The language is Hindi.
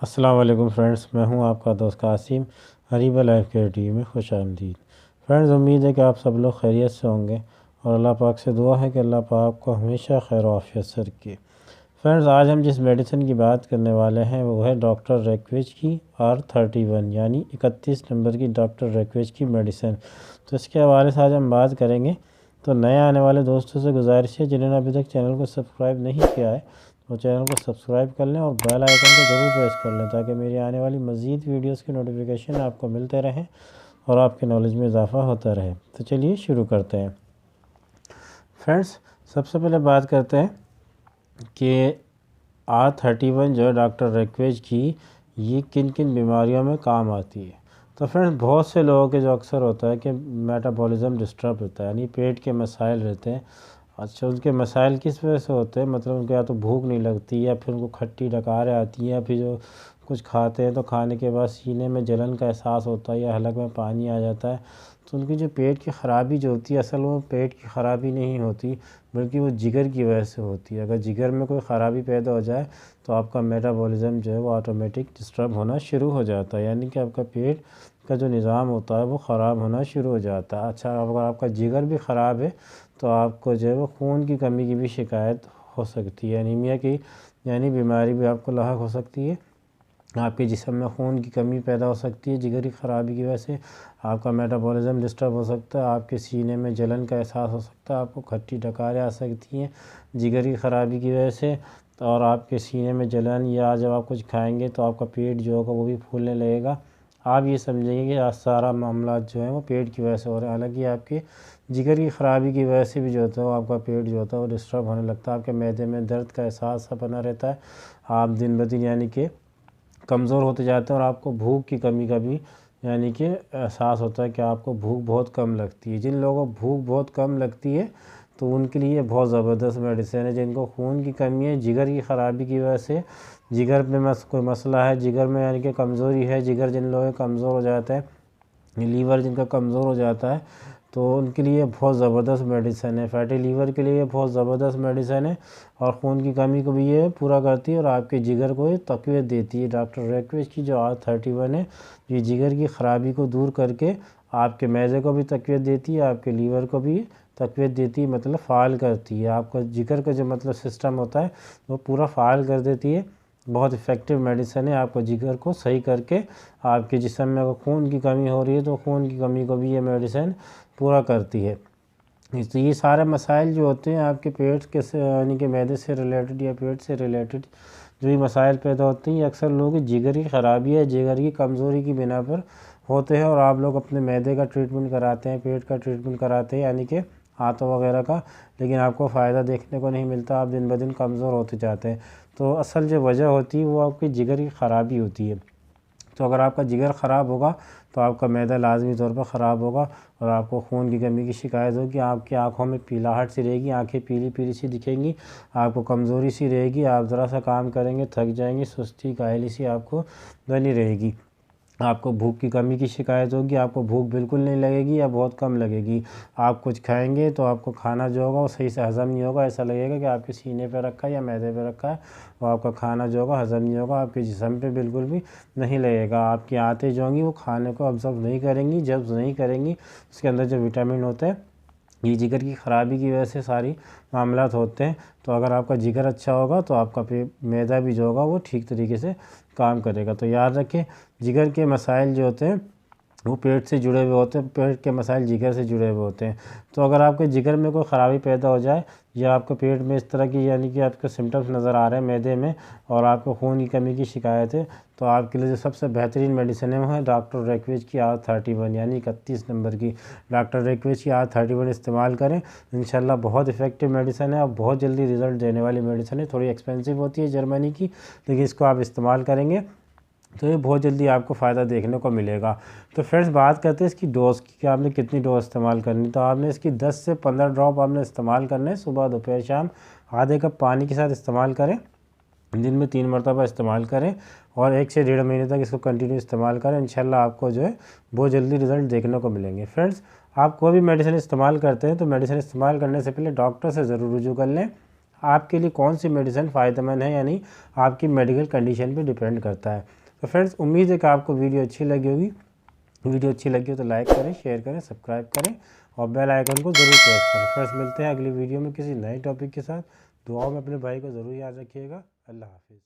अस्सलाम वालेकुम फ्रेंड्स, मैं हूं आपका दोस्त Qasim. Hariba life care TV में खुश आमदीद। फ्रेंड्स, उम्मीद है कि आप सब लोग खैरियत से होंगे और अल्लाह पाक से दुआ है कि अल्लाह पाक आपको हमेशा खैर आफियत से रखे। फ्रेंड्स, आज हम जिस मेडिसिन की बात करने वाले हैं वो है डॉक्टर रेक्विज की R31 यानी 31 नंबर की डॉक्टर रेक्विज की मेडिसिन। तो इसके हवाले से आज हम बात करेंगे। तो नए आने वाले दोस्तों से गुजारिश है, जिन्होंने अभी तक चैनल को सब्सक्राइब नहीं किया है वो चैनल को सब्सक्राइब कर लें और बेल आइकन को ज़रूर प्रेस कर लें ताकि मेरी आने वाली मज़ीद वीडियोस की नोटिफिकेशन आपको मिलते रहें और आपके नॉलेज में इजाफ़ा होता रहे। तो चलिए शुरू करते हैं। फ्रेंड्स, सबसे पहले बात करते हैं कि R31 जो है डॉक्टर रेक्वेज की, ये किन किन बीमारियों में काम आती है। तो फ्रेंड्स, बहुत से लोगों के जो अक्सर होता है कि मेटाबॉलिज्म डिस्टर्ब होता है, यानी पेट के मसाइल रहते हैं। अच्छा, उनके मसाइल किस वजह से होते हैं, मतलब उनको या तो भूख नहीं लगती या फिर उनको खट्टी डकारें आती हैं या फिर जो कुछ खाते हैं तो खाने के बाद सीने में जलन का एहसास होता है या हलक में पानी आ जाता है। तो उनकी जो पेट की ख़राबी जो होती है, असल वो पेट की ख़राबी नहीं होती बल्कि वो जिगर की वजह से होती है। अगर जिगर में कोई ख़राबी पैदा हो जाए तो आपका मेटाबॉलिज्म जो है वो ऑटोमेटिक डिस्टर्ब होना शुरू हो जाता है, यानी कि आपका पेट का जो निज़ाम होता है वो ख़राब होना शुरू हो जाता है। अच्छा, अगर आपका जिगर भी ख़राब है तो आपको जो है वो खून की कमी की भी शिकायत हो सकती है, एनीमिया की यानी बीमारी भी आपको लाहक हो सकती है। आपके जिस्म में खून की कमी पैदा हो सकती है जिगर की ख़राबी की वजह से। आपका मेटाबॉलिज्म डिस्टर्ब हो सकता है, आपके सीने में जलन का एहसास हो सकता है, आपको खट्टी डकारें आ सकती हैं जिगर की ख़राबी की वजह से। और आपके सीने में जलन या जब आप कुछ खाएंगे तो आपका पेट जो होगा वो भी फूलने लगेगा। आप ये समझेंगे कि आज सारा मामला जो है वो पेट की वजह से हो रहा है, हालांकि आपके जिगर की ख़राबी की वजह से भी जो होता है वो आपका पेट जो होता है वो डिस्टर्ब होने लगता है। आपके मैदे में दर्द का एहसास सा बना रहता है, आप दिन ब दिन यानी कि कमज़ोर होते जाते हैं और आपको भूख की कमी का भी यानी कि एहसास होता है कि आपको भूख बहुत कम लगती है। जिन लोगों को भूख बहुत कम लगती है तो उनके लिए बहुत ज़बरदस्त मेडिसिन है। जिनको खून की कमी है जिगर की ख़राबी की वजह से, जिगर में कोई मसला है, जिगर में यानी कि कमज़ोरी है, जिगर जिन लोगों के कमज़ोर हो जाता है, लीवर जिनका कमज़ोर हो जाता है तो उनके लिए बहुत ज़बरदस्त मेडिसिन है। फैटी लीवर के लिए बहुत ज़बरदस्त मेडिसिन है और ख़ून की कमी को भी ये पूरा करती है और आपके जिगर को ये तक़वियत देती है। डॉक्टर रेक्वेज की जो R31 है ये जिगर की ख़राबी को दूर करके आपके मैदे को भी तक़वियत देती है, आपके लीवर को भी तक़वियत देती है, मतलब फ़ाल करती है। आपका जिगर का जो मतलब सिस्टम होता है वो पूरा फ़ाल कर देती है। बहुत इफ़ेक्टिव मेडिसिन है, आपको जिगर को सही करके आपके जिस्म में अगर खून की कमी हो रही है तो खून की कमी को भी ये मेडिसिन पूरा करती है। तो ये सारे मसाइल जो होते हैं आपके पेट के से यानी कि मैदे से रिलेटेड या पेट से रिलेटेड जो भी मसाइल पैदा होते हैं ये अक्सर लोगों की जिगर की ख़राबी है, जिगर की कमज़ोरी की बिना पर होते हैं। और आप लोग अपने मैदे का ट्रीटमेंट कराते हैं, पेट का ट्रीटमेंट कराते हैं यानी कि हाथों वगैरह का, लेकिन आपको फ़ायदा देखने को नहीं मिलता, आप दिन ब दिन कमज़ोर होते जाते हैं। तो असल जो वजह होती है वो आपकी जिगर की ख़राबी होती है। तो अगर आपका जिगर ख़राब होगा तो आपका मैदा लाजमी तौर पर ख़राब होगा और आपको खून की कमी की शिकायत होगी, आपकी आंखों में पीलाहट सी रहेगी, आंखें पीली पीली सी दिखेंगी, आपको कमज़ोरी सी रहेगी, आप ज़रा सा काम करेंगे थक जाएंगे, सुस्ती काहली सी आपको बनी रहेगी, आपको भूख की कमी की शिकायत होगी, आपको भूख बिल्कुल नहीं लगेगी या बहुत कम लगेगी। आप कुछ खाएंगे तो आपको खाना जो होगा वो सही से हज़म नहीं होगा, ऐसा लगेगा कि आपके सीने पे रखा है या मैदे पे रखा है, और आपका खाना जो होगा हज़म नहीं होगा, आपके जिस्म पे बिल्कुल भी नहीं लगेगा। आपकी आंतें जो होंगी वो खाने को ऑब्ज़र्व नहीं करेंगी, जब नहीं करेंगी उसके अंदर जो विटामिन होते हैं ये जिगर की ख़राबी की वजह से सारी मामलात होते हैं। तो अगर आपका जिगर अच्छा होगा तो आपका मैदा भी जो होगा वो ठीक तरीके से काम करेगा। तो याद रखें, जिगर के मसाइल जो होते हैं वो पेट से जुड़े हुए होते हैं, पेट के मसाइल जिगर से जुड़े हुए होते हैं। तो अगर आपके जिगर में कोई ख़राबी पैदा हो जाए या आपके पेट में इस तरह की यानी कि आपको सिम्टम्स नज़र आ रहे हैं मैदे में और आपको खून की कमी की शिकायत है तो आपके लिए जो सबसे बेहतरीन मेडिसिन है वो है डॉक्टर रेक्वेज की R31 यानी 31 नंबर की। डॉक्टर रेक्वेज की R31 इस्तेमाल करें, इंशाल्लाह बहुत इफ़ेक्टिव मेडिसिन है और बहुत जल्दी रिज़ल्ट देने वाली मेडिसिन है। थोड़ी एक्सपेंसिव होती है जर्मनी की, लेकिन इसको आप इस्तेमाल करेंगे तो ये बहुत जल्दी आपको फ़ायदा देखने को मिलेगा। तो फ्रेंड्स, बात करते हैं इसकी डोज़ की कि आपने कितनी डोज़ इस्तेमाल करनी। तो आपने इसकी 10 से 15 ड्रॉप आपने इस्तेमाल करने, सुबह दोपहर शाम आधे कप पानी के साथ इस्तेमाल करें, दिन में 3 मरतबा इस्तेमाल करें और 1 से 1.5 महीने तक इसको कंटिन्यू इस्तेमाल करें। इंशाल्लाह आपको जो है बहुत जल्दी रिज़ल्ट देखने को मिलेंगे। फ्रेंड्स, आप कोई भी मेडिसिन इस्तेमाल करते हैं तो मेडिसिन इस्तेमाल करने से पहले डॉक्टर से ज़रूर रुजू कर लें। आपके लिए कौन सी मेडिसिन फ़ायदेमंद है या नहीं, आपकी मेडिकल कंडीशन पे डिपेंड करता है। तो फ्रेंड्स, उम्मीद है कि आपको वीडियो अच्छी लगी होगी। वीडियो अच्छी लगी हो तो लाइक करें, शेयर करें, सब्सक्राइब करें और बेल आइकन को ज़रूर प्रेस करें। फ्रेंड्स, मिलते हैं अगली वीडियो में किसी नए टॉपिक के साथ। दुआओं में अपने भाई को ज़रूर याद रखिएगा। अल्लाह हाफिज़।